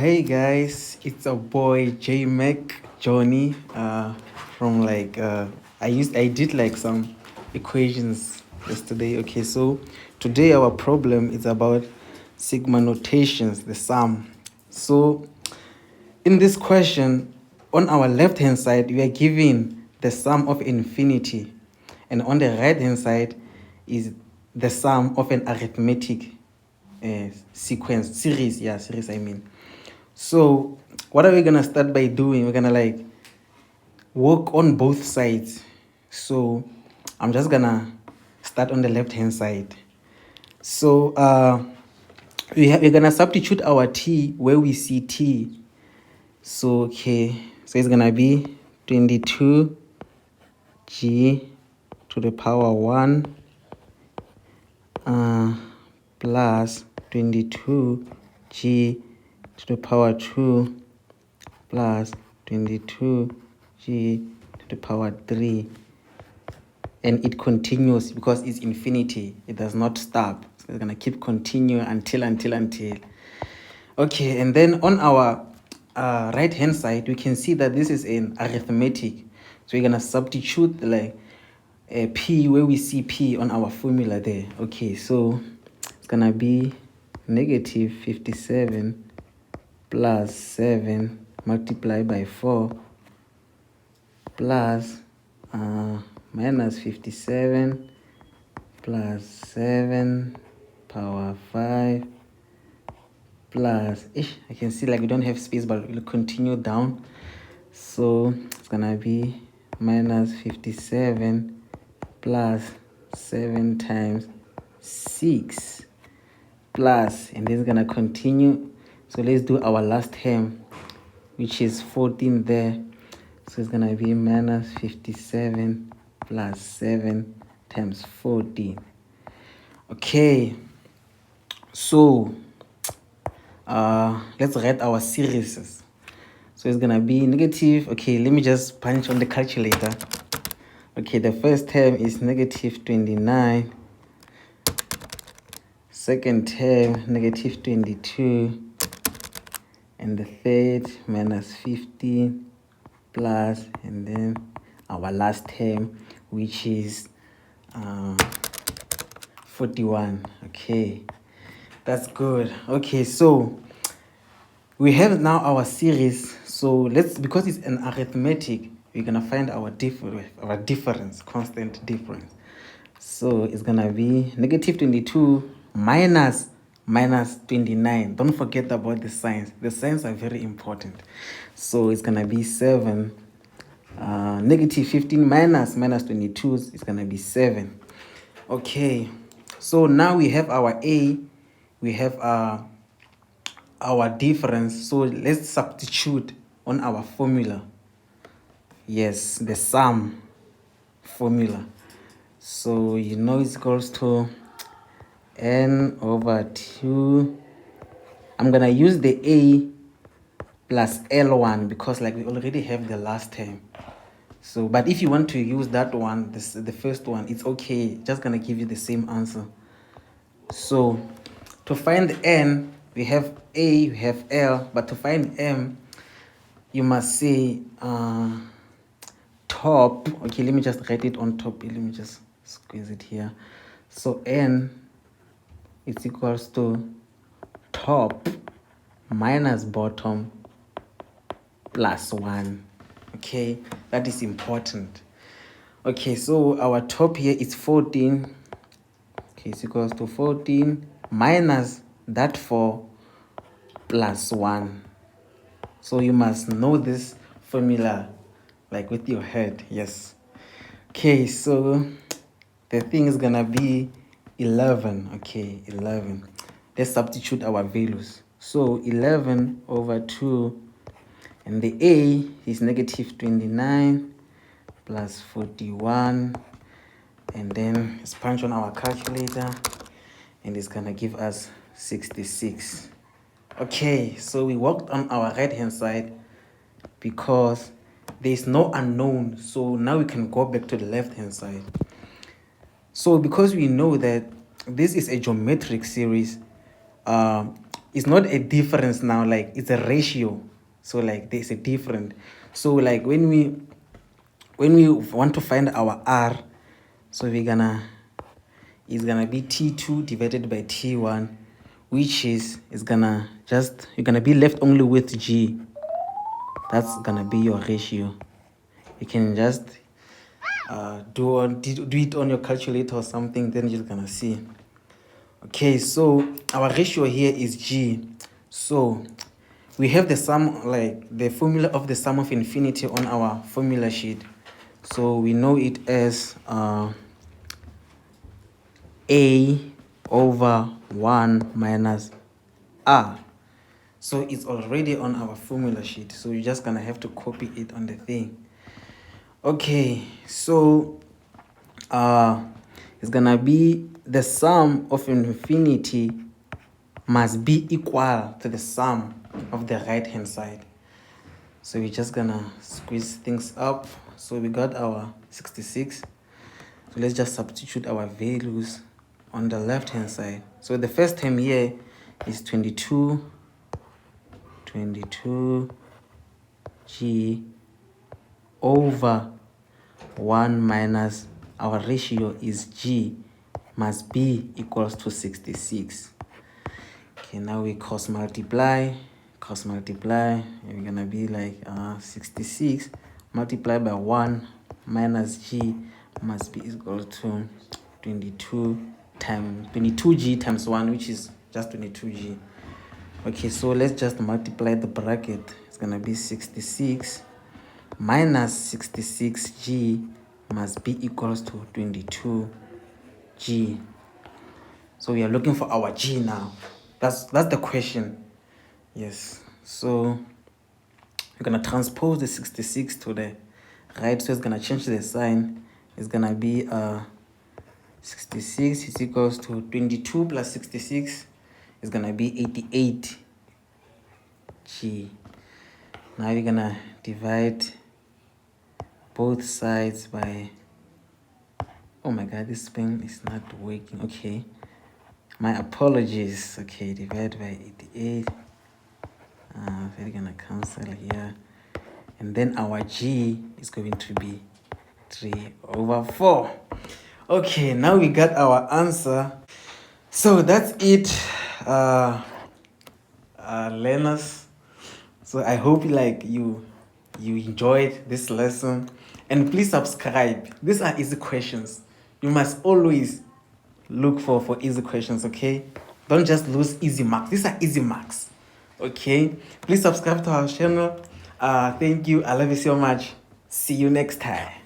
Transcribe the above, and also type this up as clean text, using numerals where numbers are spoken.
Hey guys, it's a boy J Mac Johnny. From I did like some equations yesterday. Okay, so today our problem is about sigma notations, the sum. So in this question, on our left hand side, we are given the sum of infinity, and on the right hand side is the sum of an arithmetic series. I mean. So what are we gonna start by doing? We're gonna work on both sides. So I'm just gonna start on the left hand side. So we're gonna substitute our t where we see t. So so it's gonna be 22 g to the power 1 plus 22 g to the power 2 plus 22 g to the power 3, and it continues because it's infinity. It does not stop, so it's gonna keep continuing until. Okay, and then on our right hand side we can see that this is an arithmetic, so we're gonna substitute p where we see p on our formula there. Okay, so it's gonna be negative 57 plus 7 multiplied by 4 plus minus 57 plus 7 power 5 plus I can see we don't have space, but we'll continue down. So it's gonna be minus 57 plus 7 times 6 plus, and then it's gonna continue. So let's do our last term, which is 14 there. So it's gonna be minus 57 plus 7 times 14. Okay, so let's write our series. So it's gonna be negative. Okay, let me just punch on the calculator. Okay, the first term is negative 29. Second term, negative 22. And the third, minus 15 plus, and then our last term, which is 41. Okay, that's good. Okay, so we have now our series. So because it's an arithmetic, we're gonna find our difference, constant difference. So it's gonna be negative 22 minus 29. Don't forget about the signs. The signs are very important. So it's gonna be 7. Negative 15 minus 22 is gonna be 7. Okay, so now we have our a, we have our difference. So let's substitute on our formula. Yes, the sum formula. So it's equals to n over 2. I'm gonna use the a plus L1 because we already have the last term. So but if you want to use that one, the first one, it's okay, just gonna give you the same answer. So to find n, we have a, we have L, but to find m, you must say top. Okay, let me just write it on top. Let me just squeeze it here. So n is equals to top minus bottom plus 1. Okay, that is important. Okay, so our top here is 14. Okay, it's equals to 14 minus that 4 plus 1. So you must know this formula with your head. Yes. Okay, so the thing is gonna be 11. Okay, 11. Let's substitute our values. So 11 over 2, and the a is negative 29 plus 41, and then let's punch on our calculator, and it's gonna give us 66. Okay, so we worked on our right hand side because there is no unknown. So now we can go back to the left hand side. So because we know that this is a geometric series, it's not a difference now, like it's a ratio. So like there's a different. So like when we want to find our R, so it's gonna be T2 divided by T1, which is you're gonna be left only with G. That's gonna be your ratio. You can just do it on your calculator or something, then you're gonna see. Okay, so our ratio here is G. So we have the sum, like the formula of the sum of infinity on our formula sheet. So we know it as A over 1 minus R. So it's already on our formula sheet. So you're just gonna have to copy it on the thing. Okay, so it's gonna be the sum of infinity must be equal to the sum of the right hand side. So we're just gonna squeeze things up. So we got our 66. So let's just substitute our values on the left hand side. So the first term here is 22 G over 1 minus our ratio is G must be equals to 66. Okay, now we cross multiply, and we're gonna be like 66 multiplied by 1 minus G must be equal to 22G times 1, which is just 22G. Okay, so let's just multiply the bracket. It's gonna be 66 minus 66G must be equals to 22G. So we are looking for our G now. That's the question. Yes. So we're gonna transpose the 66 to the right. So it's gonna change the sign. It's gonna be 66 is equals to 22 plus 66 is gonna be 88G. Now we're gonna divide both sides by, oh my god, this pen is not working. Okay, my apologies. Okay, divide by 88. We're gonna cancel here, and then our G is going to be 3/4. Okay, now we got our answer. So that's it, learners. So I hope you enjoyed this lesson, and please subscribe. These are easy questions. You must always look for easy questions. Okay, don't just lose easy marks. These are easy marks. Okay, please subscribe to our channel. Thank you. I love you so much. See you next time.